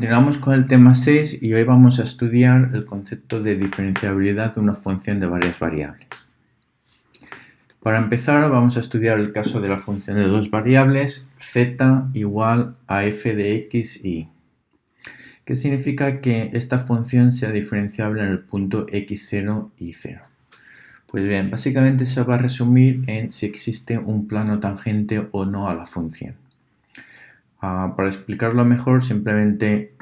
Continuamos con el tema 6 y hoy vamos a estudiar el concepto de diferenciabilidad de una función de varias variables. Para empezar vamos a estudiar el caso de la función de dos variables z igual a f de x y y, que significa que esta función sea diferenciable en el punto x0 y 0. Pues bien, básicamente se va a resumir en si existe un plano tangente o no a la función. Para explicarlo mejor, simplemente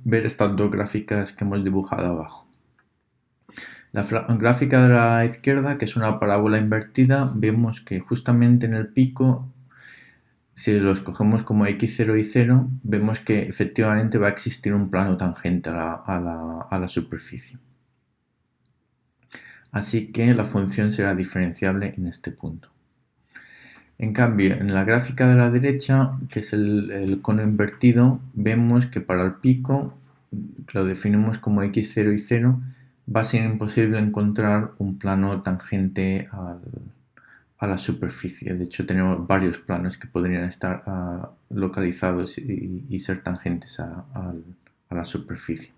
ver estas dos gráficas que hemos dibujado abajo. La gráfica de la izquierda, que es una parábola invertida, vemos que justamente en el pico, si los cogemos como x0 y 0, vemos que efectivamente va a existir un plano tangente a la superficie. Así que la función será diferenciable en este punto. En cambio, en la gráfica de la derecha, que es el cono invertido, vemos que para el pico, que lo definimos como x0 y 0, va a ser imposible encontrar un plano tangente a la superficie. De hecho, tenemos varios planos que podrían estar localizados y ser tangentes a la superficie.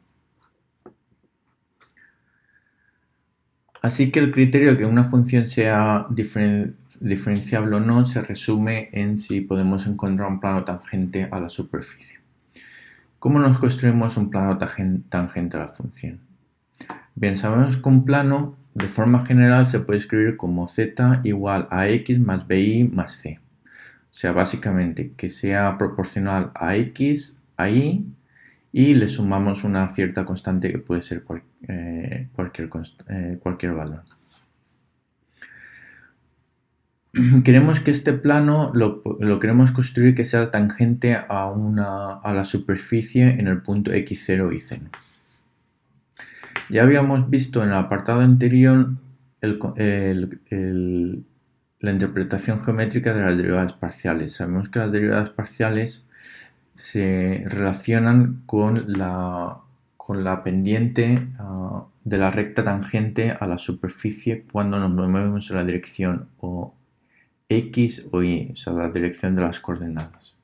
Así que el criterio de que una función sea diferenciable o no se resume en si podemos encontrar un plano tangente a la superficie. ¿Cómo nos construimos un plano tangente a la función? Bien, sabemos que un plano de forma general se puede escribir como z igual a x más bi más c. O sea, básicamente que sea proporcional a x, a y, y le sumamos una cierta constante que puede ser cualquier valor. Queremos que este plano lo queremos construir que sea tangente a la superficie en el punto x0 y 0. Ya habíamos visto en el apartado anterior la interpretación geométrica de las derivadas parciales. Sabemos que las derivadas parciales se relacionan con la pendiente de la recta tangente a la superficie cuando nos movemos en la dirección o x o y, o sea, la dirección de las coordenadas.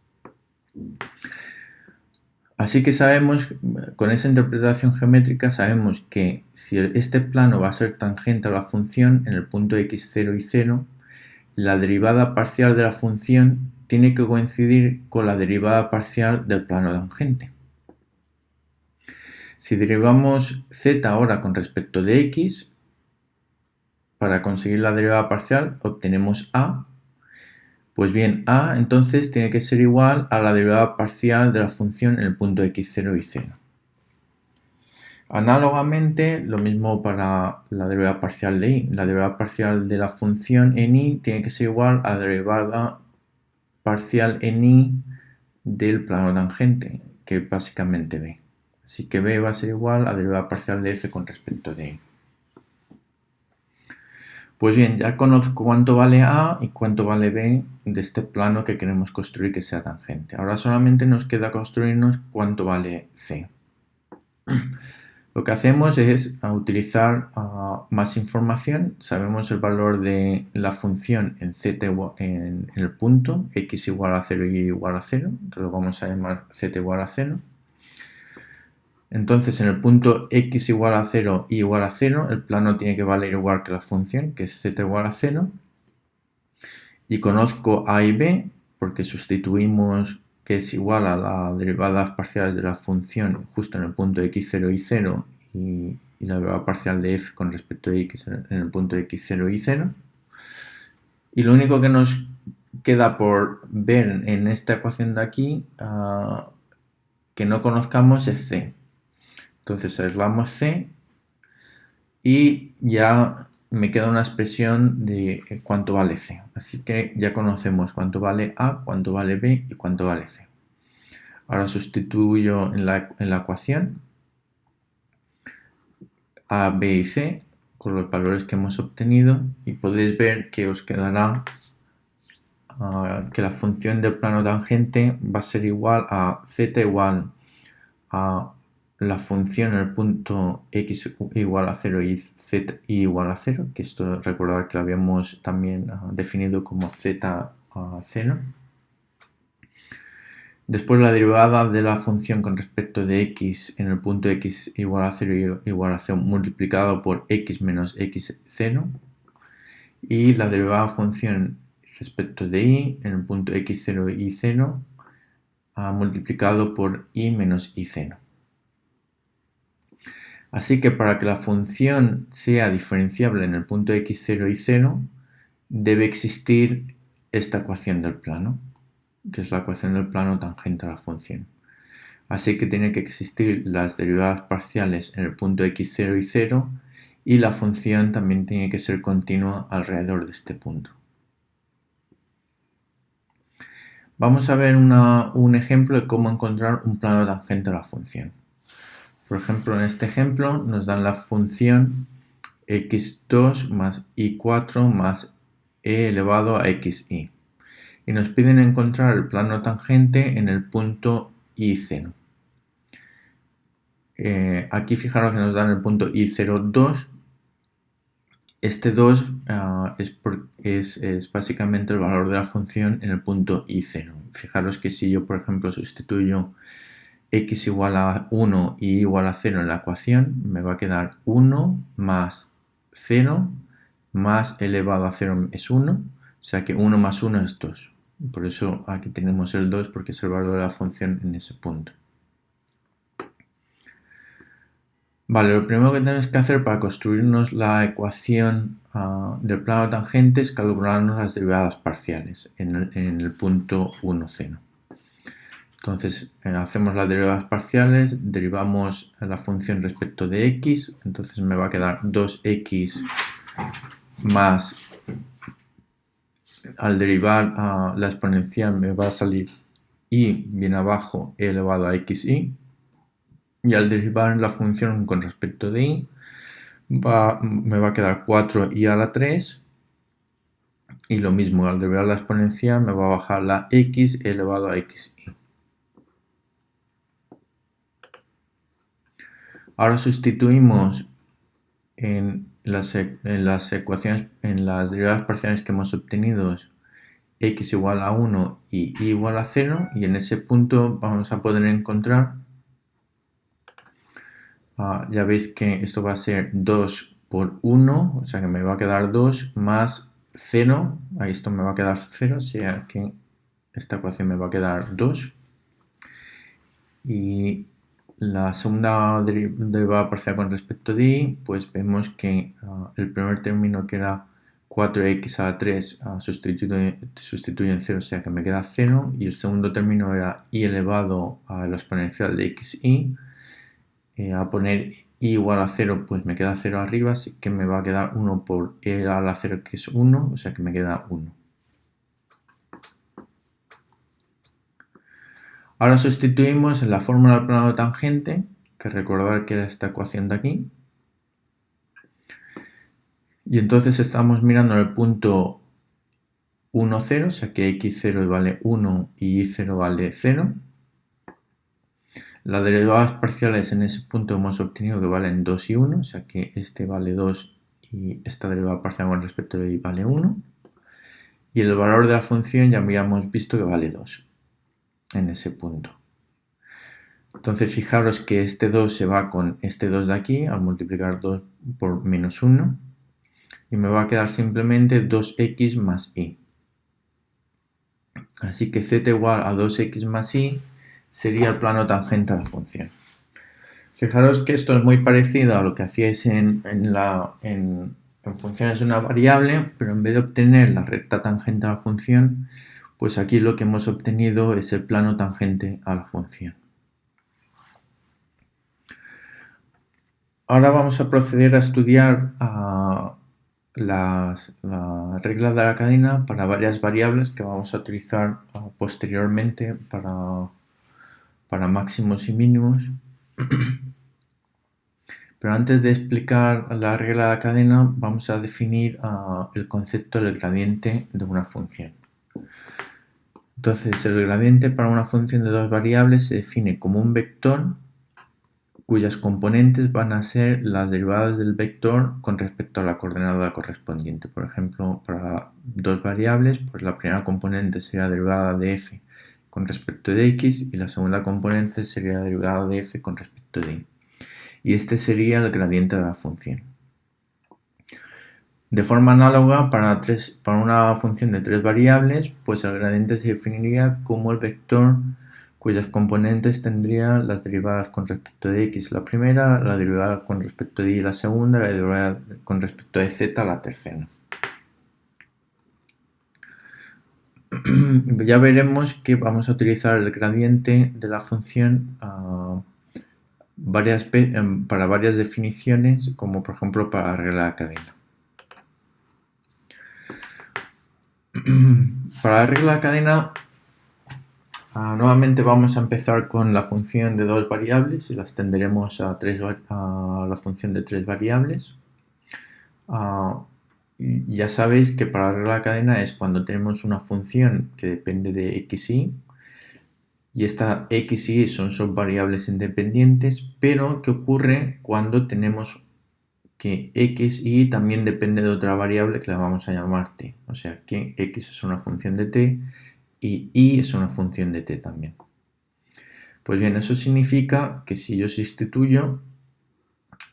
Así que sabemos, con esa interpretación geométrica, sabemos que si este plano va a ser tangente a la función en el punto x0 y 0, la derivada parcial de la función tiene que coincidir con la derivada parcial del plano tangente. Si derivamos z ahora con respecto de x, para conseguir la derivada parcial obtenemos a. Pues bien, a entonces tiene que ser igual a la derivada parcial de la función en el punto x0 y 0. Análogamente, lo mismo para la derivada parcial de y. La derivada parcial de la función en y tiene que ser igual a la derivada parcial en y del plano tangente, que es básicamente b. Así que b va a ser igual a la derivada parcial de f con respecto de y. Pues bien, ya conozco cuánto vale a y cuánto vale b de este plano que queremos construir que sea tangente. Ahora solamente nos queda construirnos cuánto vale c. Lo que hacemos es utilizar más información. Sabemos el valor de la función en el punto x igual a 0 y y igual a 0, que lo vamos a llamar z igual a 0. Entonces, en el punto x igual a 0 y igual a 0, el plano tiene que valer igual que la función, que es z igual a 0. Y conozco a y b, porque sustituimos que es igual a las derivadas parciales de la función justo en el punto x0 y 0 y la derivada parcial de f con respecto a x en el punto x0 y 0. Y lo único que nos queda por ver en esta ecuación de aquí que no conozcamos es c. Entonces aislamos c y ya me queda una expresión de cuánto vale c. Así que ya conocemos cuánto vale a, cuánto vale b y cuánto vale c. Ahora sustituyo en la ecuación a, b y c con los valores que hemos obtenido y podéis ver que os quedará que la función del plano tangente va a ser igual a z igual a la función en el punto x igual a 0 y z igual a 0, que esto recordad que lo habíamos también definido como z a 0. Después la derivada de la función con respecto de x en el punto x igual a 0 igual a 0 multiplicado por x menos x0. Y la derivada de la función respecto de y en el punto x0 y 0 multiplicado por y menos y0. Así que para que la función sea diferenciable en el punto x0 y 0, debe existir esta ecuación del plano, que es la ecuación del plano tangente a la función. Así que tiene que existir las derivadas parciales en el punto x0 y 0, y la función también tiene que ser continua alrededor de este punto. Vamos a ver un ejemplo de cómo encontrar un plano tangente a la función. Por ejemplo, en este ejemplo nos dan la función x2 más y4 más e elevado a xy. Y nos piden encontrar el plano tangente en el punto y0. Aquí fijaros que nos dan el punto y0, 2. Este 2 es básicamente el valor de la función en el punto y0. Fijaros que si yo, por ejemplo, sustituyo x igual a 1 y y igual a 0 en la ecuación, me va a quedar 1 más 0 más elevado a 0 es 1, o sea que 1 más 1 es 2. Por eso aquí tenemos el 2 porque es el valor de la función en ese punto. Vale, lo primero que tenemos que hacer para construirnos la ecuación del plano tangente es calcularnos las derivadas parciales en el punto 1, 0. Entonces hacemos las derivadas parciales, derivamos la función respecto de x, entonces me va a quedar 2x más, al derivar la exponencial me va a salir y viene abajo e elevado a xy, y al derivar la función con respecto de y me va a quedar 4y a la 3, y lo mismo, al derivar la exponencial me va a bajar la x elevado a xy. Ahora sustituimos en las ecuaciones, en las derivadas parciales que hemos obtenido, x igual a 1 y y igual a 0, y en ese punto vamos a poder encontrar, ya veis que esto va a ser 2 por 1, o sea que me va a quedar 2 más 0, ahí esto me va a quedar 0, o sea que esta ecuación me va a quedar 2. Y la segunda derivada parcial con respecto de y, pues vemos que el primer término, que era 4x a la 3, sustituye en 0, o sea que me queda 0, y el segundo término era y elevado a la exponencial de xy. A poner y igual a 0, pues me queda 0 arriba, así que me va a quedar 1 por e a la 0, que es 1, o sea que me queda 1. Ahora sustituimos en la fórmula del plano tangente, que recordar que era esta ecuación de aquí. Y entonces estamos mirando en el punto 1, 0, o sea que x0 vale 1 y y0 vale 0. Las derivadas parciales en ese punto hemos obtenido que valen 2 y 1, o sea que este vale 2 y esta derivada parcial con respecto a y vale 1. Y el valor de la función ya habíamos visto que vale 2 en ese punto. Entonces fijaros que este 2 se va con este 2 de aquí al multiplicar 2 por menos 1, y me va a quedar simplemente 2x más y. Así que z igual a 2x más y sería el plano tangente a la función. Fijaros que esto es muy parecido a lo que hacíais en funciones de una variable, pero en vez de obtener la recta tangente a la función, pues aquí lo que hemos obtenido es el plano tangente a la función. Ahora vamos a proceder a estudiar las reglas de la cadena para varias variables que vamos a utilizar posteriormente para máximos y mínimos. Pero antes de explicar la regla de la cadena, vamos a definir el concepto del gradiente de una función. Entonces, el gradiente para una función de dos variables se define como un vector cuyas componentes van a ser las derivadas del vector con respecto a la coordenada correspondiente. Por ejemplo, para dos variables, pues la primera componente sería derivada de f con respecto de x y la segunda componente sería la derivada de f con respecto de y. Y este sería el gradiente de la función. De forma análoga, para una función de 3 variables, pues el gradiente se definiría como el vector cuyas componentes tendrían las derivadas con respecto de x la primera, la derivada con respecto de y la segunda, la derivada con respecto de z la tercera. Ya veremos que vamos a utilizar el gradiente de la función para varias definiciones, como por ejemplo para la regla de cadena. Para la regla de cadena, nuevamente vamos a empezar con la función de 2 variables y la extenderemos a la función de 3 variables. Ya sabéis que para la regla de cadena es cuando tenemos una función que depende de x y esta x y son subvariables independientes, pero ¿qué ocurre cuando tenemos que x y también depende de otra variable que la vamos a llamar t? O sea que x es una función de t y y es una función de t también. Pues bien, eso significa que si yo sustituyo,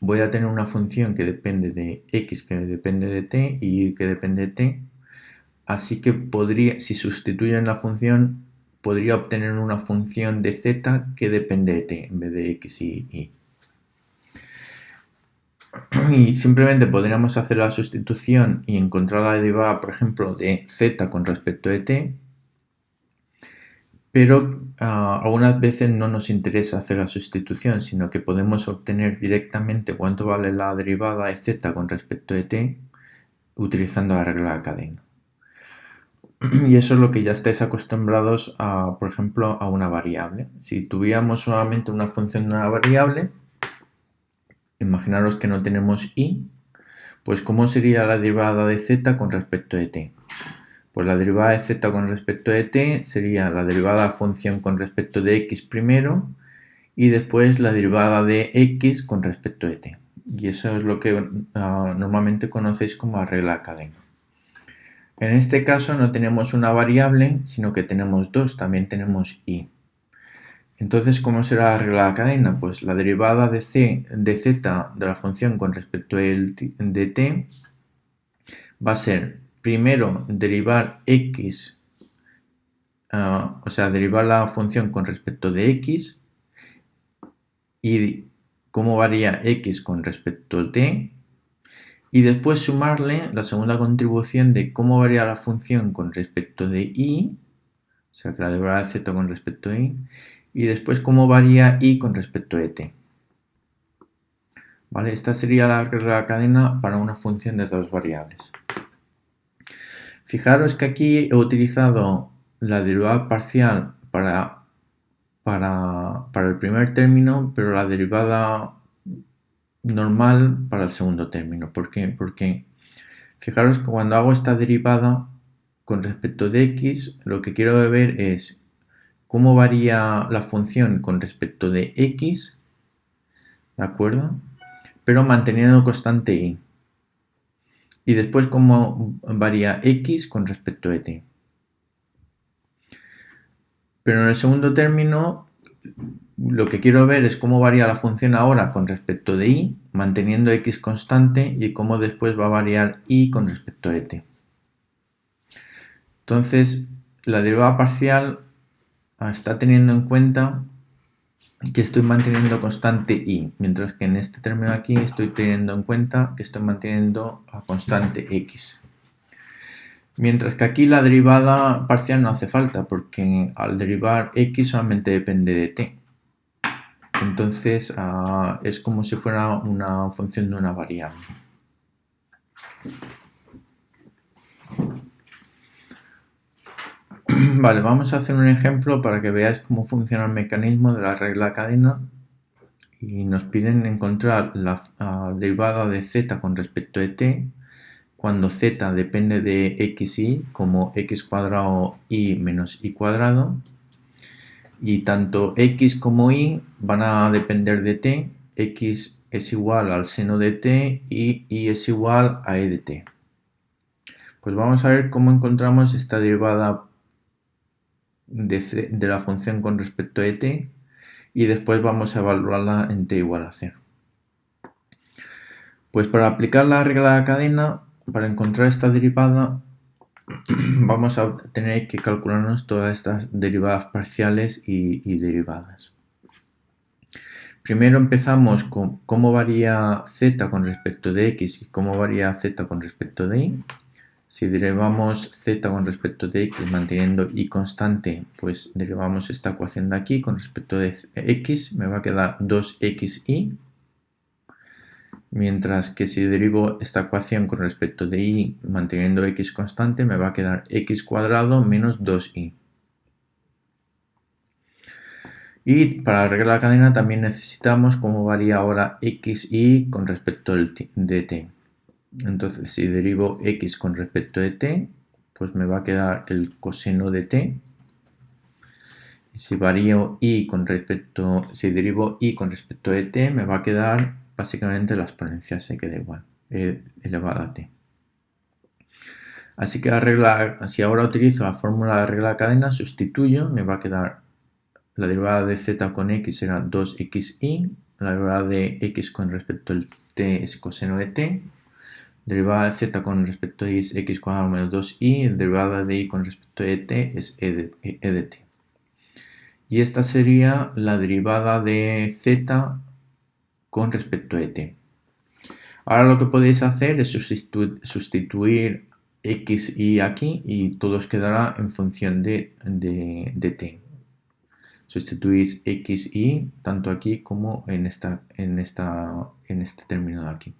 voy a tener una función que depende de x, que depende de t, y y que depende de t. Así que si sustituyo en la función, podría obtener una función de z que depende de t en vez de x y y. Y simplemente podríamos hacer la sustitución y encontrar la derivada, por ejemplo, de z con respecto de t. Pero algunas veces no nos interesa hacer la sustitución, sino que podemos obtener directamente cuánto vale la derivada de z con respecto de t utilizando la regla de cadena. Y eso es lo que ya estáis acostumbrados por ejemplo, a una variable. Si tuviéramos solamente una función de una variable, imaginaros que no tenemos y, pues ¿cómo sería la derivada de z con respecto de t? Pues la derivada de z con respecto de t sería la derivada de la función con respecto de x primero y después la derivada de x con respecto de t. Y eso es lo que normalmente conocéis como la regla de cadena. En este caso no tenemos una variable, sino que tenemos dos, también tenemos y. Entonces, ¿cómo será la regla de cadena? Pues la derivada de z de la función con respecto de t va a ser primero derivar x, o sea, derivar la función con respecto de x y cómo varía x con respecto a t, y después sumarle la segunda contribución de cómo varía la función con respecto de y, o sea, que la derivada de z con respecto de y después cómo varía y con respecto de t. ¿Vale? Esta sería la regla de cadena para una función de 2 variables. Fijaros que aquí he utilizado la derivada parcial para el primer término, pero la derivada normal para el segundo término. ¿Por qué? Porque fijaros que cuando hago esta derivada con respecto de x, lo que quiero ver es cómo varía la función con respecto de x, ¿de acuerdo? Pero manteniendo constante y. Y después cómo varía x con respecto de t. Pero en el segundo término, lo que quiero ver es cómo varía la función ahora con respecto de y, manteniendo x constante, y cómo después va a variar y con respecto de t. Entonces, la derivada parcial está teniendo en cuenta que estoy manteniendo constante y, mientras que en este término de aquí estoy teniendo en cuenta que estoy manteniendo a constante x. Mientras que aquí la derivada parcial no hace falta, porque al derivar x solamente depende de t. Entonces es como si fuera una función de una variable. Vale, vamos a hacer un ejemplo para que veáis cómo funciona el mecanismo de la regla de cadena. Y nos piden encontrar la derivada de z con respecto de t cuando z depende de x y, como x cuadrado y menos y cuadrado. Y tanto x como y van a depender de t. X es igual al seno de t y y es igual a e de t. Pues vamos a ver cómo encontramos esta derivada de la función con respecto a t y después vamos a evaluarla en t igual a 0. Pues para aplicar la regla de la cadena, para encontrar esta derivada, vamos a tener que calcularnos todas estas derivadas parciales y derivadas. Primero empezamos con cómo varía z con respecto de x y cómo varía z con respecto de y. Si derivamos z con respecto de x manteniendo y constante, pues derivamos esta ecuación de aquí con respecto de x, me va a quedar 2xy. Mientras que si derivo esta ecuación con respecto de y manteniendo x constante, me va a quedar x cuadrado menos 2y. Y para la regla de la cadena también necesitamos cómo varía ahora xy con respecto de t. Entonces, si derivo x con respecto de t, pues me va a quedar el coseno de t. Si derivo y con respecto de t, me va a quedar básicamente la exponencial, se queda igual, elevado a t. Así que si ahora utilizo la fórmula de regla de cadena, sustituyo, me va a quedar la derivada de z con x será 2xy, la derivada de x con respecto al t es coseno de t, derivada de z con respecto a y es x cuadrado menos 2y, la derivada de y con respecto de t es e de t. Y esta sería la derivada de z con respecto a t. Ahora lo que podéis hacer es sustituir x y aquí y todo os quedará en función de t. Sustituís x y tanto aquí como en este término de aquí.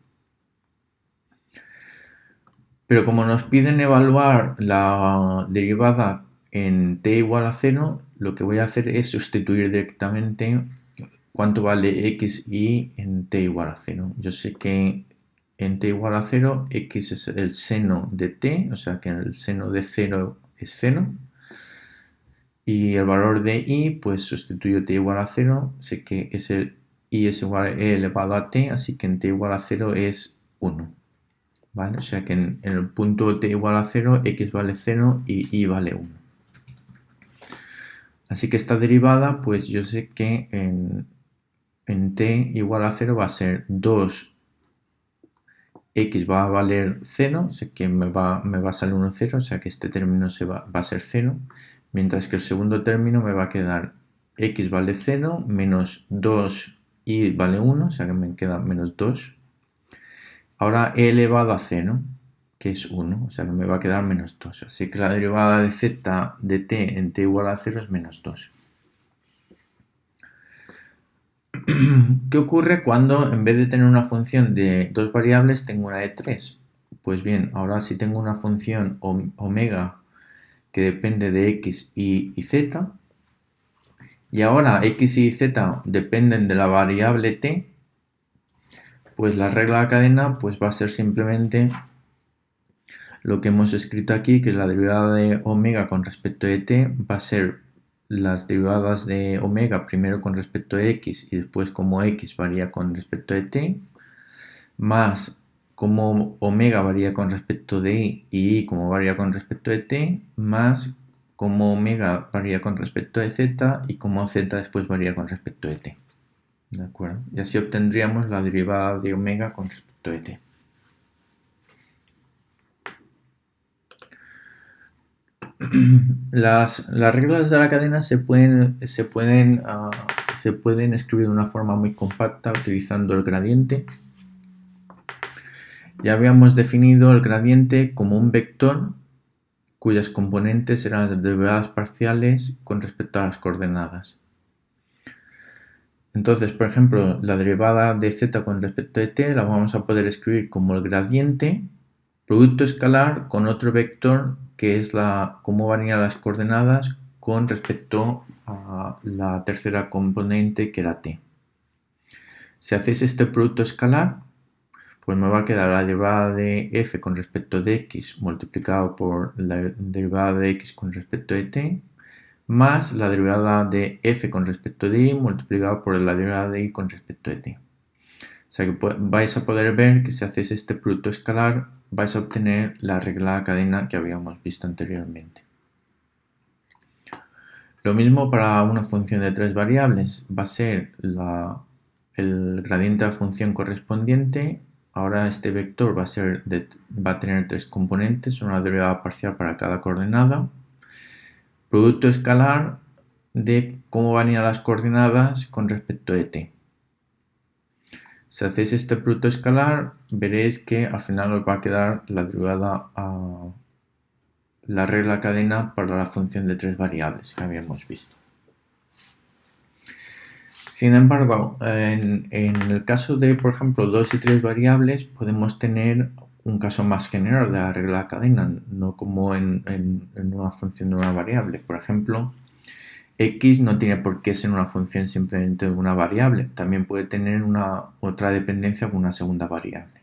Pero como nos piden evaluar la derivada en t igual a 0, lo que voy a hacer es sustituir directamente cuánto vale x y en t igual a 0. Yo sé que en t igual a 0, x es el seno de t, o sea que el seno de 0 es 0. Y el valor de y, pues sustituyo t igual a 0, sé que y es igual a e elevado a t, así que en t igual a 0 es 1. ¿Vale? O sea que en el punto t igual a 0, x vale 0 y y vale 1. Así que esta derivada, pues yo sé que en t igual a 0 va a ser 2, x va a valer 0, sé que me va a salir 1, 0, o sea que este término va a ser 0, mientras que el segundo término me va a quedar x vale 0 menos 2 y vale 1, o sea que me queda menos 2. Ahora e elevado a 0, que es 1, o sea que me va a quedar menos 2. Así que la derivada de z de t en t igual a 0 es menos 2. ¿Qué ocurre cuando en vez de tener una función de dos variables tengo una de 3? Pues bien, ahora si tengo una función omega que depende de x y z, y ahora x y z dependen de la variable t, pues la regla de cadena pues va a ser simplemente lo que hemos escrito aquí, que la derivada de omega con respecto de t va a ser las derivadas de omega primero con respecto de x y después como x varía con respecto de t, más como omega varía con respecto de y como varía con respecto de t, más como omega varía con respecto de z y como z después varía con respecto de t. ¿De acuerdo? Y así obtendríamos la derivada de omega con respecto de t. Las reglas de la cadena se pueden escribir de una forma muy compacta utilizando el gradiente. Ya habíamos definido el gradiente como un vector cuyas componentes serán las derivadas parciales con respecto a las coordenadas. Entonces, por ejemplo, la derivada de z con respecto de t la vamos a poder escribir como el gradiente producto escalar con otro vector que es cómo varían las coordenadas con respecto a la tercera componente que era t. Si hacéis este producto escalar, pues me va a quedar la derivada de f con respecto de x multiplicado por la derivada de x con respecto de t, más la derivada de f con respecto de y multiplicado por la derivada de y con respecto de t. O sea que vais a poder ver que si hacéis este producto escalar vais a obtener la regla de cadena que habíamos visto anteriormente. Lo mismo para una función de 3 variables, va a ser el gradiente de la función correspondiente. Ahora este vector va a tener 3 componentes, una derivada parcial para cada coordenada, producto escalar de cómo van a ir las coordenadas con respecto de t. Si hacéis este producto escalar, veréis que al final os va a quedar la derivada a la regla cadena para la función de 3 variables que habíamos visto. Sin embargo, en el caso de, por ejemplo, 2 y 3 variables, podemos tener un caso más general de la regla cadena, no como en una función de una variable. Por ejemplo, x no tiene por qué ser una función simplemente de una variable, también puede tener otra dependencia con una segunda variable.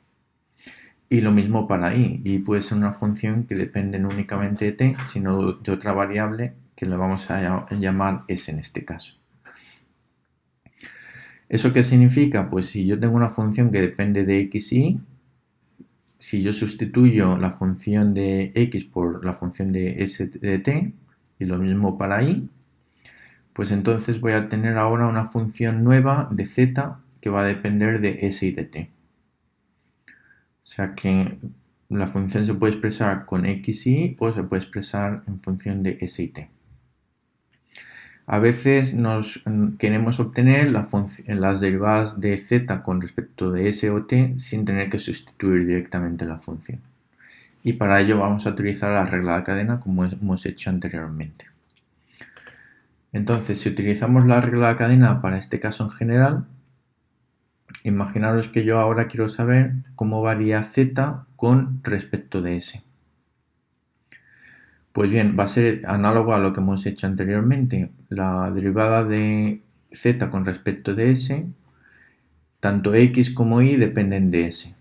Y lo mismo para y puede ser una función que depende no únicamente de t, sino de otra variable que le vamos a llamar s en este caso. ¿Eso qué significa? Pues si yo tengo una función que depende de x y y, si yo sustituyo la función de x por la función de s de t, y lo mismo para y, pues entonces voy a tener ahora una función nueva de z que va a depender de s y de t. O sea que la función se puede expresar con x y y o se puede expresar en función de s y t. A veces queremos obtener las derivadas de z con respecto de s o t sin tener que sustituir directamente la función. Y para ello vamos a utilizar la regla de cadena como hemos hecho anteriormente. Entonces, si utilizamos la regla de cadena para este caso en general, imaginaros que yo ahora quiero saber cómo varía z con respecto de s. Pues bien, va a ser análogo a lo que hemos hecho anteriormente. La derivada de z con respecto de s, tanto x como y dependen de s.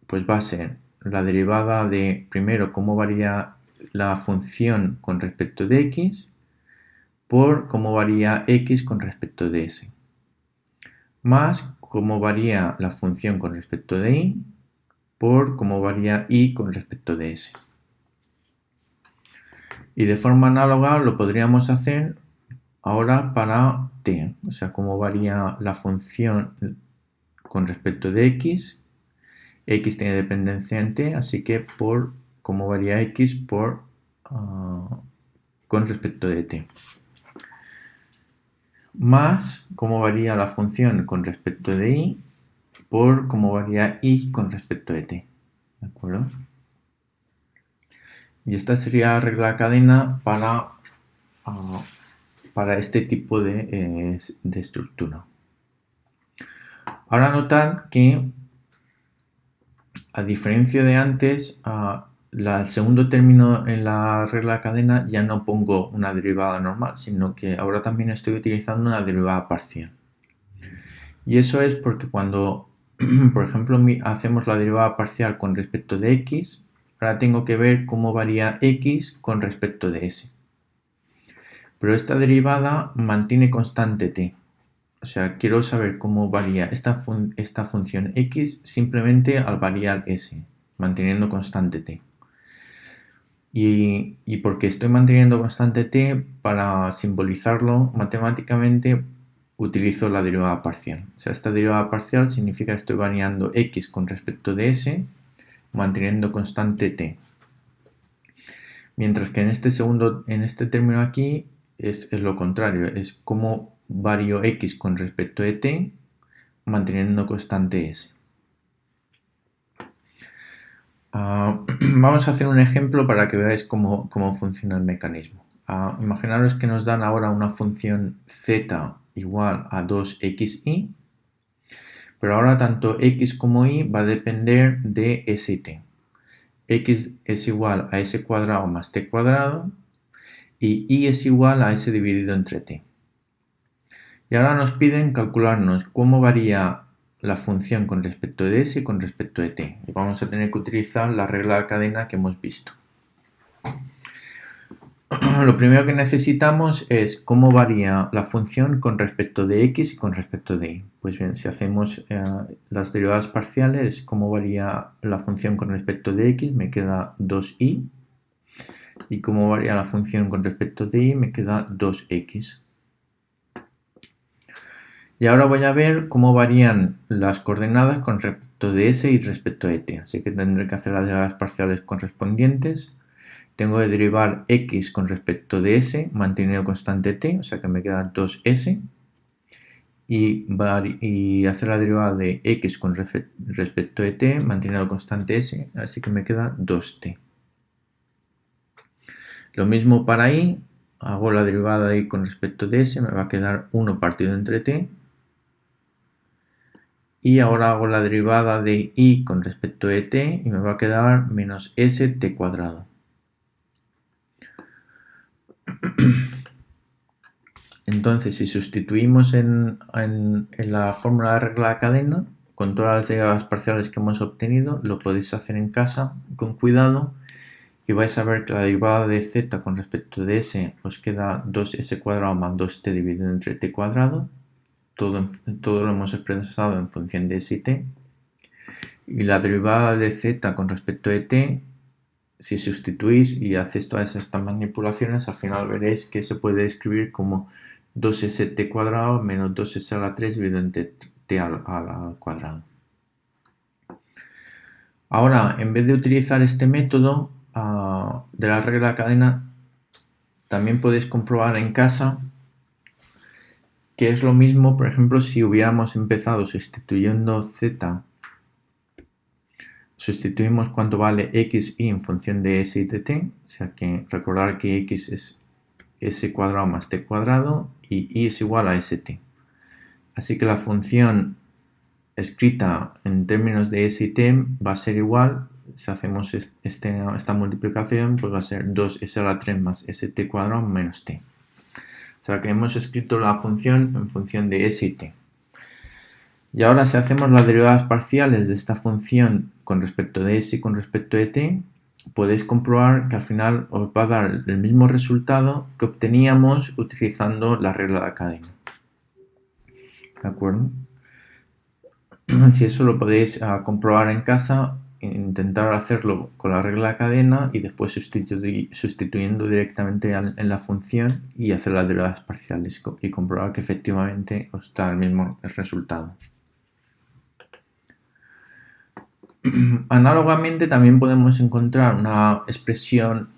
Pues va a ser la derivada de, primero, cómo varía la función con respecto de x, por cómo varía x con respecto de s, más cómo varía la función con respecto de y, por cómo varía y con respecto de s. Y de forma análoga lo podríamos hacer ahora para t, o sea, cómo varía la función con respecto de x. X tiene dependencia en t, así que por cómo varía x con respecto de t. Más cómo varía la función con respecto de y por cómo varía y con respecto de t. ¿De acuerdo? Y esta sería la regla cadena para este tipo de estructura. Ahora notad que, a diferencia de antes, el segundo término en la regla cadena ya no pongo una derivada normal, sino que ahora también estoy utilizando una derivada parcial. Y eso es porque cuando, por ejemplo, hacemos la derivada parcial con respecto de x, ahora tengo que ver cómo varía x con respecto de s. Pero esta derivada mantiene constante t. O sea, quiero saber cómo varía esta función x simplemente al variar s, manteniendo constante t. Y porque estoy manteniendo constante t, para simbolizarlo matemáticamente utilizo la derivada parcial. O sea, esta derivada parcial significa que estoy variando x con respecto de s, manteniendo constante t. Mientras que en este término aquí es lo contrario, es como vario x con respecto de t, manteniendo constante s. Vamos a hacer un ejemplo para que veáis cómo funciona el mecanismo. Imaginaros que nos dan ahora una función z igual a 2xy, pero ahora tanto x como y va a depender de s y t. X es igual a s cuadrado más t cuadrado y y es igual a s dividido entre t. Y ahora nos piden calcularnos cómo varía la función con respecto de s y con respecto de t. Y vamos a tener que utilizar la regla de cadena que hemos visto. Lo primero que necesitamos es cómo varía la función con respecto de x y con respecto de y. Pues bien, si hacemos las derivadas parciales, cómo varía la función con respecto de x, me queda 2y. Y como varía la función con respecto de y, me queda 2x. Y ahora voy a ver cómo varían las coordenadas con respecto de s y respecto de t. Así que tendré que hacer las derivadas parciales correspondientes. Tengo que derivar x con respecto de s manteniendo constante t, o sea que me queda 2s. Y hacer la derivada de x con respecto de t manteniendo constante s, así que me queda 2t. Lo mismo para y, hago la derivada de y con respecto de s, me va a quedar 1 partido entre t. Y ahora hago la derivada de y con respecto de t y me va a quedar menos st cuadrado. Entonces, si sustituimos en la fórmula de regla de cadena, con todas las derivadas parciales que hemos obtenido, lo podéis hacer en casa con cuidado y vais a ver que la derivada de z con respecto de s os queda 2s cuadrado más 2t dividido entre t cuadrado. Todo lo hemos expresado en función de s y t. Y la derivada de z con respecto de t, si sustituís y hacéis todas estas manipulaciones, al final veréis que se puede escribir como 2st cuadrado menos 2s a la 3 dividido entre t al cuadrado. Ahora, en vez de utilizar este método de la regla de cadena, también podéis comprobar en casa que es lo mismo, por ejemplo, si hubiéramos empezado sustituyendo z, sustituimos cuánto vale x y en función de s y de t, o sea que recordar que x es s cuadrado más t cuadrado y y es igual a st. Así que la función escrita en términos de s y t va a ser igual, si hacemos esta multiplicación, pues va a ser 2s a la 3 más st cuadrado menos t. O sea que hemos escrito la función en función de s y t. Y ahora si hacemos las derivadas parciales de esta función con respecto de s y con respecto de t, podéis comprobar que al final os va a dar el mismo resultado que obteníamos utilizando la regla de la cadena. ¿De acuerdo? Si eso lo podéis comprobar en casa, intentar hacerlo con la regla de cadena y después sustituyendo directamente en la función y hacer las derivadas parciales y comprobar que efectivamente os da el mismo resultado. Análogamente también podemos encontrar una expresión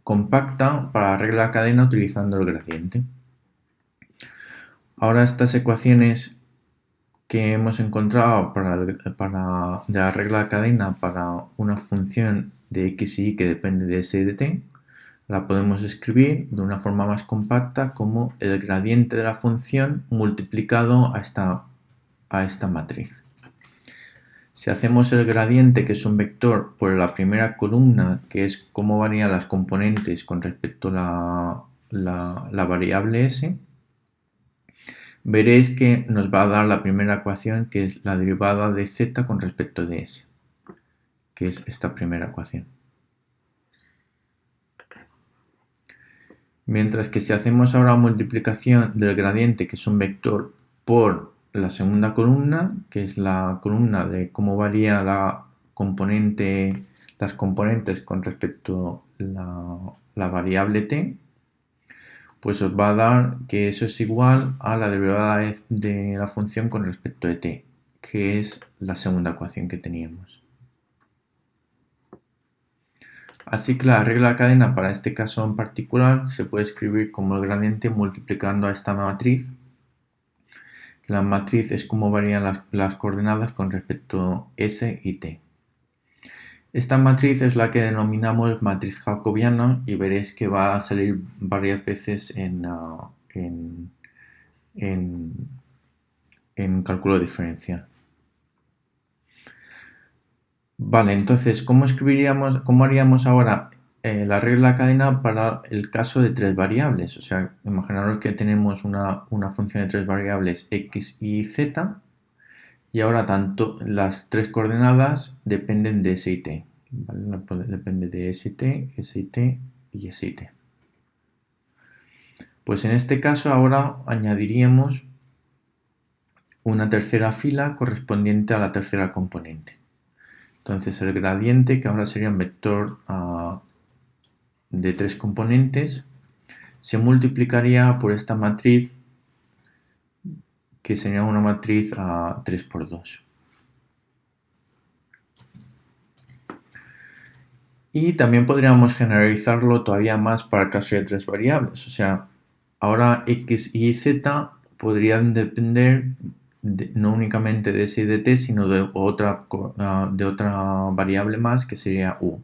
compacta para la regla de cadena utilizando el gradiente. Ahora estas ecuaciones que hemos encontrado de la regla de cadena para una función de x y y que depende de s y de t, la podemos escribir de una forma más compacta como el gradiente de la función multiplicado a esta matriz. Si hacemos el gradiente, que es un vector, por la primera columna, que es cómo varían las componentes con respecto a la variable s, veréis que nos va a dar la primera ecuación, que es la derivada de z con respecto de s, que es esta primera ecuación. Mientras que si hacemos ahora multiplicación del gradiente, que es un vector, por la segunda columna, que es la columna de cómo varía las componentes con respecto a la variable t, pues os va a dar que eso es igual a la derivada de la función con respecto de t, que es la segunda ecuación que teníamos. Así que la regla de cadena para este caso en particular se puede escribir como el gradiente multiplicando a esta matriz. La matriz es como varían las coordenadas con respecto a s y t. Esta matriz es la que denominamos matriz jacobiana y veréis que va a salir varias veces en cálculo diferencial. Vale, entonces, ¿cómo haríamos ahora la regla de cadena para el caso de tres variables? O sea, imaginaros que tenemos una función de tres variables x y z y ahora tanto las tres coordenadas dependen de s y t. ¿Vale? Depende de s y t, s y t y s y t. Pues en este caso ahora añadiríamos una tercera fila correspondiente a la tercera componente. Entonces el gradiente, que ahora sería un vector de 3 componentes se multiplicaría por esta matriz, que sería una matriz a 3 por 2. Y también podríamos generalizarlo todavía más para el caso de 3 variables. O sea, ahora x, y z podrían depender no únicamente de s y de t, sino de otra variable más, que sería u.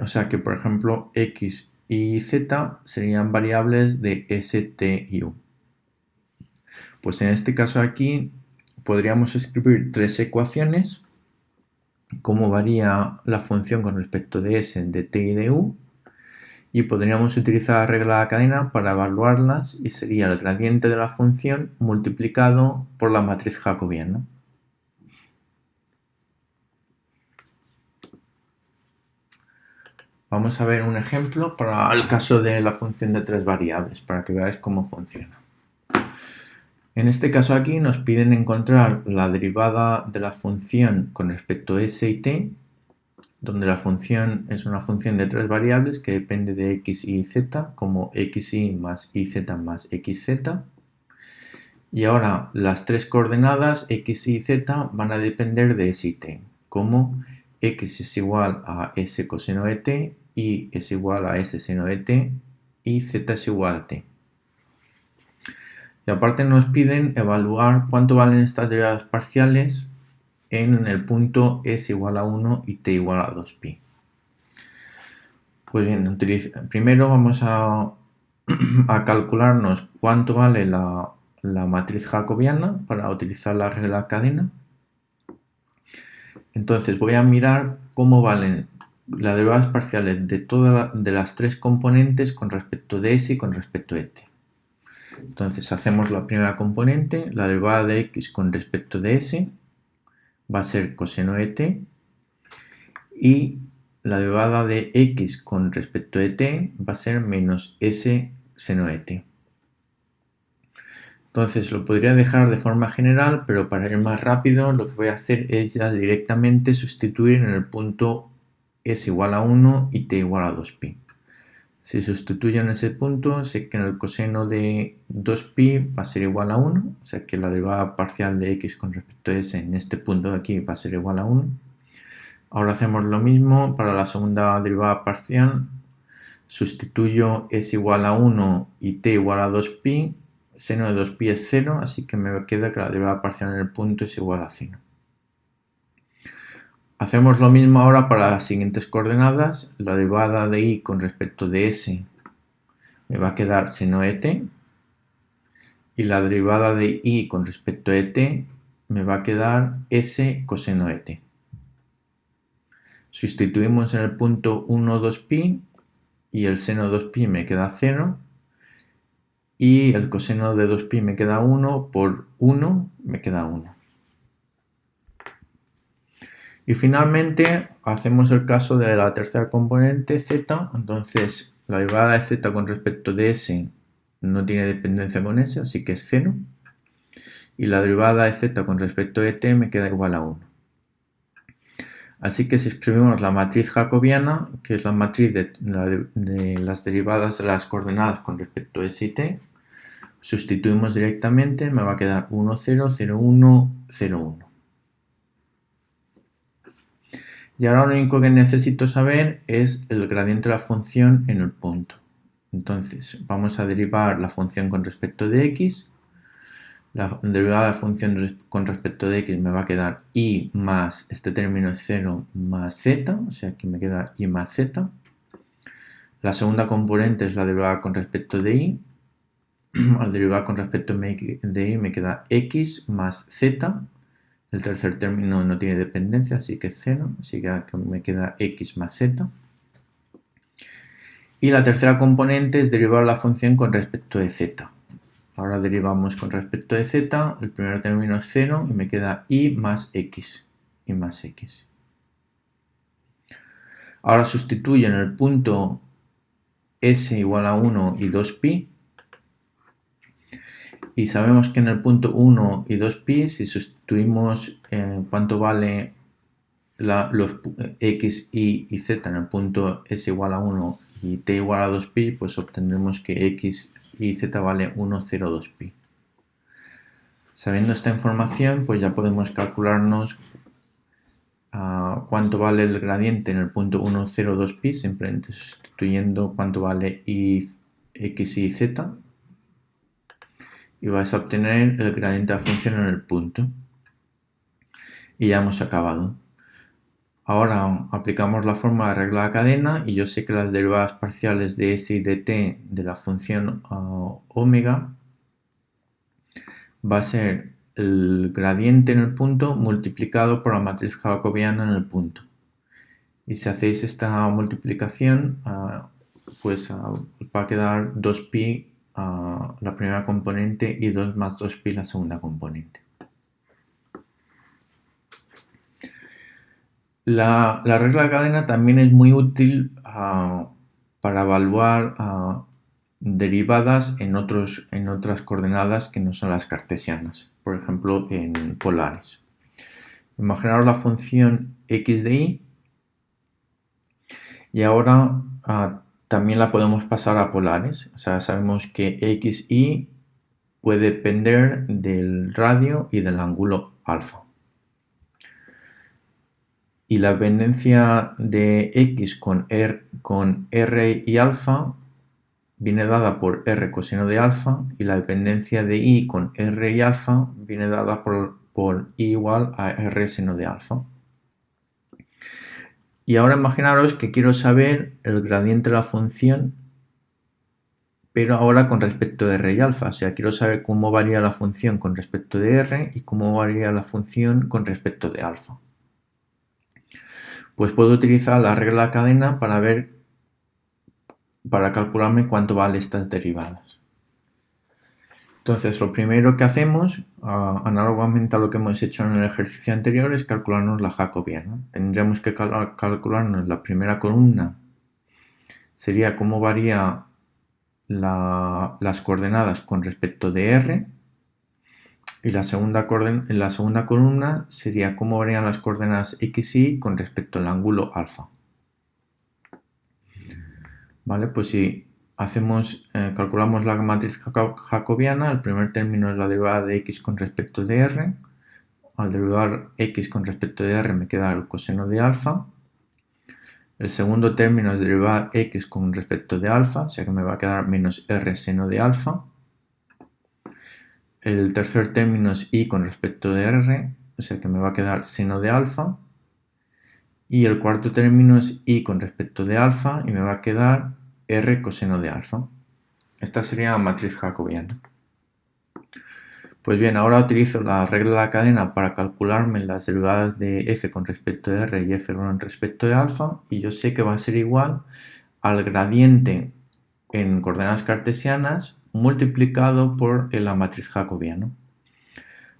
O sea que, por ejemplo, x y z serían variables de s, t y u. Pues en este caso aquí podríamos escribir 3 ecuaciones: cómo varía la función con respecto de s, de t y de u, y podríamos utilizar la regla de la cadena para evaluarlas, y sería el gradiente de la función multiplicado por la matriz jacobiana. Vamos a ver un ejemplo para el caso de la función de 3 variables, para que veáis cómo funciona. En este caso aquí nos piden encontrar la derivada de la función con respecto a s y t, donde la función es una función de 3 variables que depende de x, y z, como xy más iz más xz. Y ahora las 3 coordenadas x, y z van a depender de s y t, como x es igual a s coseno de t, y es igual a s seno de t, y z es igual a t. Y aparte nos piden evaluar cuánto valen estas derivadas parciales en el punto s igual a 1 y t igual a 2pi. Pues bien, primero vamos a calcularnos cuánto vale la matriz jacobiana para utilizar la regla de cadena. Entonces voy a mirar cómo valen las derivadas parciales de las 3 componentes con respecto de s y con respecto de t. Entonces hacemos la primera componente: la derivada de x con respecto de s va a ser coseno de t, y la derivada de x con respecto de t va a ser menos s seno de t. Entonces lo podría dejar de forma general, pero para ir más rápido lo que voy a hacer es ya directamente sustituir en el punto s igual a 1 y t igual a 2pi. Si sustituyo en ese punto, sé que en el coseno de 2pi va a ser igual a 1, o sea que la derivada parcial de x con respecto a s en este punto de aquí va a ser igual a 1. Ahora hacemos lo mismo para la segunda derivada parcial. Sustituyo s igual a 1 y t igual a 2pi. Seno de 2pi es 0, así que me queda que la derivada parcial en el punto es igual a 0. Hacemos lo mismo ahora para las siguientes coordenadas. La derivada de y con respecto de s me va a quedar seno de t, y la derivada de y con respecto de t me va a quedar s coseno de t. Sustituimos en el punto 1 2pi, y el seno de 2pi me queda 0, y el coseno de 2pi me queda 1, por 1 me queda 1. Y finalmente hacemos el caso de la tercera componente, z. Entonces la derivada de z con respecto de s no tiene dependencia con s, así que es 0. Y la derivada de z con respecto de t me queda igual a 1. Así que si escribimos la matriz jacobiana, que es la matriz de las derivadas de las coordenadas con respecto a s y t, sustituimos directamente, me va a quedar 1, 0, 0, 1, 0, 1. Y ahora lo único que necesito saber es el gradiente de la función en el punto. Entonces vamos a derivar la función con respecto de x. La derivada de la función con respecto de x me va a quedar y más, este término es 0, más z, o sea que me queda y más z. La segunda componente es la derivada con respecto de y. Al derivar con respecto de y me queda x más z. El tercer término no tiene dependencia, así que es 0, así que me queda x más z. Y la tercera componente es derivar la función con respecto de z. Ahora derivamos con respecto de z, el primer término es 0 y me queda y más x. Y más x. Ahora sustituyo en el punto s igual a 1 y 2pi. Y sabemos que en el punto 1 y 2pi, si sustituimos cuánto vale los x, y z en el punto s igual a 1 y t igual a 2pi, pues obtendremos que x y z vale 1, 0, 2pi. Sabiendo esta información, pues ya podemos calcularnos cuánto vale el gradiente en el punto 1, 0, 2pi, simplemente sustituyendo cuánto vale x, y z. Y vais a obtener el gradiente de la función en el punto. Y ya hemos acabado. Ahora aplicamos la fórmula de regla de cadena y yo sé que las derivadas parciales de s y de t de la función omega va a ser el gradiente en el punto multiplicado por la matriz jacobiana en el punto. Y si hacéis esta multiplicación, pues va a quedar 2pi la primera componente y 2 más 2pi la segunda componente. La regla de cadena también es muy útil para evaluar derivadas en otras coordenadas que no son las cartesianas, por ejemplo en polares. Imaginaos la función x de y, y ahora también la podemos pasar a polares. O sea, sabemos que x, y puede depender del radio y del ángulo alfa. Y la dependencia de x con r y alfa viene dada por r coseno de alfa, y la dependencia de y con r y alfa viene dada por y igual a r seno de alfa. Y ahora imaginaros que quiero saber el gradiente de la función, pero ahora con respecto de r y alfa. O sea, quiero saber cómo varía la función con respecto de r y cómo varía la función con respecto de alfa. Pues puedo utilizar la regla de cadena para calcularme cuánto valen estas derivadas. Entonces, lo primero que hacemos, análogamente a lo que hemos hecho en el ejercicio anterior, es calcularnos la jacobiana. Tendremos que calcularnos la primera columna, sería cómo varía las coordenadas con respecto de r, y la segunda columna sería cómo varían las coordenadas x y con respecto al ángulo alfa. ¿Vale? Pues si calculamos la matriz jacobiana, el primer término es la derivada de x con respecto de r. Al derivar x con respecto de r me queda el coseno de alfa. El segundo término es derivar x con respecto de alfa, o sea que me va a quedar menos r seno de alfa. El tercer término es y con respecto de r, o sea que me va a quedar seno de alfa. Y el cuarto término es y con respecto de alfa y me va a quedar r coseno de alfa. Esta sería la matriz jacobiana. Pues bien, ahora utilizo la regla de la cadena para calcularme las derivadas de f con respecto de r y f con respecto de alfa, y yo sé que va a ser igual al gradiente en coordenadas cartesianas multiplicado por la matriz jacobiana.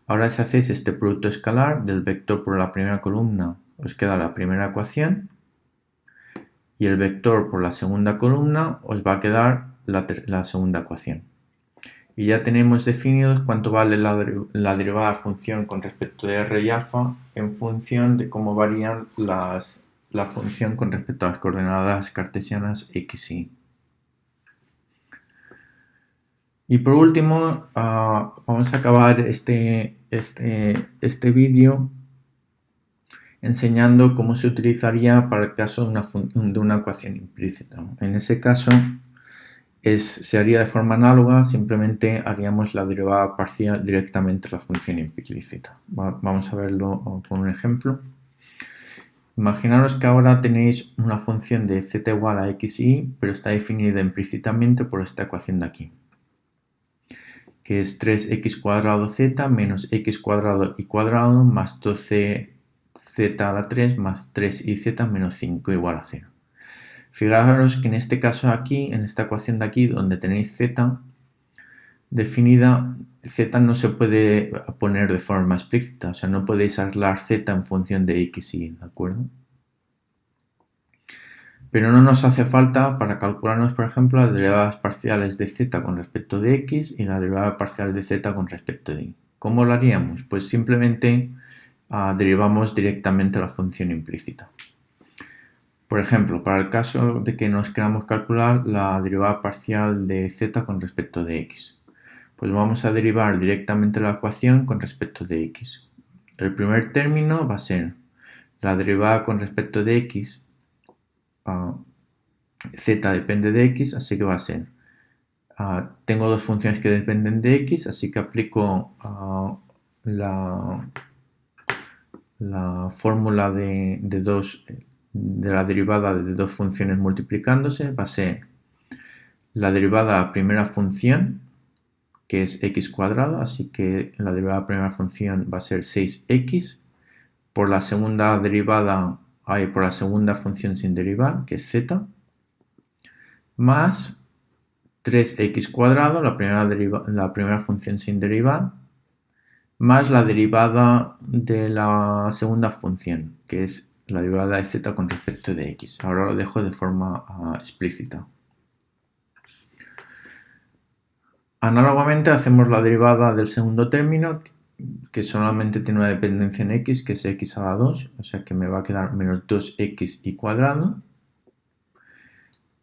Ahora, si hacéis este producto escalar del vector por la primera columna, os queda la primera ecuación, y el vector por la segunda columna os va a quedar la segunda ecuación. Y ya tenemos definido cuánto vale la derivada de función con respecto de r y alfa en función de cómo varían la función con respecto a las coordenadas cartesianas x y. Y por último, vamos a acabar este vídeo enseñando cómo se utilizaría para el caso de una ecuación implícita. En ese caso se haría de forma análoga, simplemente haríamos la derivada parcial directamente de la función implícita. Vamos a verlo con un ejemplo. Imaginaros que ahora tenéis una función de z igual a x y, pero está definida implícitamente por esta ecuación de aquí, que es 3x cuadrado z menos x cuadrado y cuadrado más 12z a la 3 más 3iz menos 5 igual a 0. Fijaros que en este caso aquí, en esta ecuación de aquí, donde tenéis z definida, z no se puede poner de forma explícita, o sea, no podéis aislar z en función de x y, ¿de acuerdo? Pero no nos hace falta para calcularnos, por ejemplo, las derivadas parciales de z con respecto de x y la derivada parcial de z con respecto de y. ¿Cómo lo haríamos? Pues simplemente derivamos directamente la función implícita. Por ejemplo, para el caso de que nos queramos calcular la derivada parcial de z con respecto de x, pues vamos a derivar directamente la ecuación con respecto de x. El primer término va a ser la derivada con respecto de x, z depende de x, así que va a ser, tengo dos funciones que dependen de x, así que aplico la fórmula de la derivada de dos funciones multiplicándose, va a ser la derivada a primera función, que es x cuadrado, así que la derivada a primera función va a ser 6x, por la segunda derivada, por la segunda función sin derivar, que es z, más 3x cuadrado, la primera función sin derivar, más la derivada de la segunda función, que es la derivada de z con respecto de x. Ahora lo dejo de forma explícita. Análogamente hacemos la derivada del segundo término, que solamente tiene una dependencia en x, que es x a la 2, o sea que me va a quedar menos 2x y cuadrado.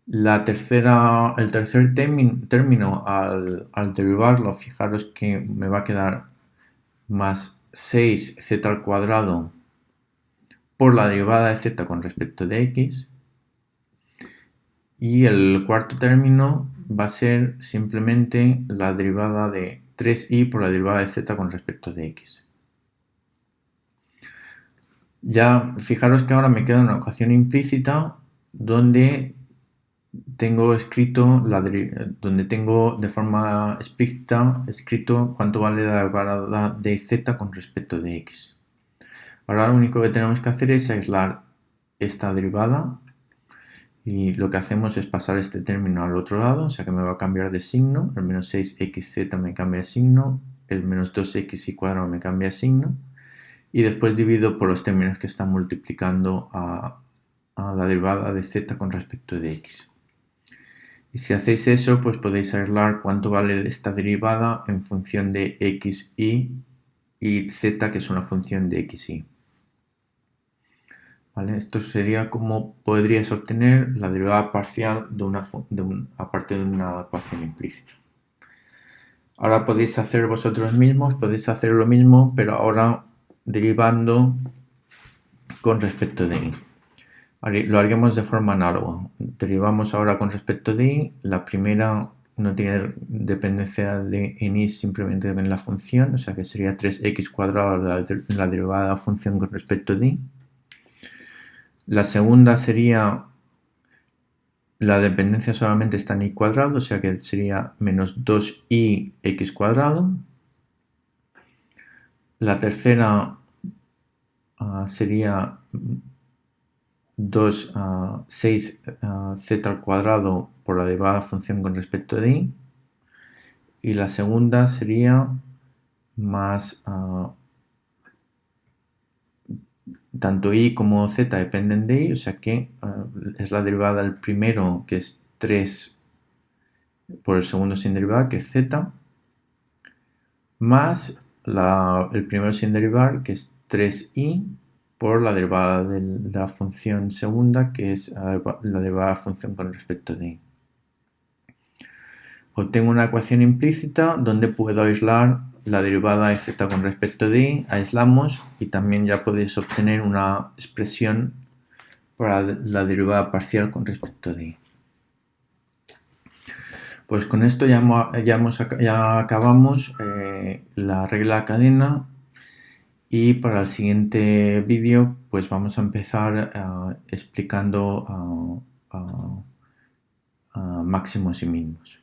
El tercer término, al derivarlo, fijaros que me va a quedar más 6z al cuadrado por la derivada de z con respecto de x. Y el cuarto término va a ser simplemente la derivada de 3i por la derivada de z con respecto de x. Ya fijaros que ahora me queda una ecuación implícita donde tengo de forma explícita escrito cuánto vale la derivada de z con respecto de x. Ahora lo único que tenemos que hacer es aislar esta derivada y lo que hacemos es pasar este término al otro lado, o sea que me va a cambiar de signo, el menos 6xz me cambia de signo, el menos 2x y cuadrado me cambia de signo y después divido por los términos que están multiplicando a la derivada de z con respecto de x. Y si hacéis eso, pues podéis aislar cuánto vale esta derivada en función de xy y z, que es una función de xy. ¿Vale? Esto sería como podrías obtener la derivada parcial aparte de una ecuación implícita. Ahora podéis hacer vosotros mismos, podéis hacer lo mismo, pero ahora derivando con respecto de y. Lo haremos de forma análoga. Derivamos ahora con respecto de y. La primera no tiene dependencia en y, simplemente en la función, o sea que sería 3x cuadrado la derivada de la función con respecto de y. La segunda sería la dependencia solamente está en y cuadrado, o sea que sería menos 2i x cuadrado. La tercera sería 6z al cuadrado por la derivada de la función con respecto de y. Y la segunda sería más tanto y como z dependen de y, o sea que es la derivada del primero, que es 3 por el segundo sin derivar, que es z, más el primero sin derivar, que es 3i, por la derivada de la función segunda, que es la derivada de la función con respecto de y. Obtengo una ecuación implícita donde puedo aislar la derivada de z con respecto de y, aislamos y también ya podéis obtener una expresión para la derivada parcial con respecto de y. Pues con esto ya acabamos la regla cadena y para el siguiente vídeo pues vamos a empezar explicando máximos y mínimos.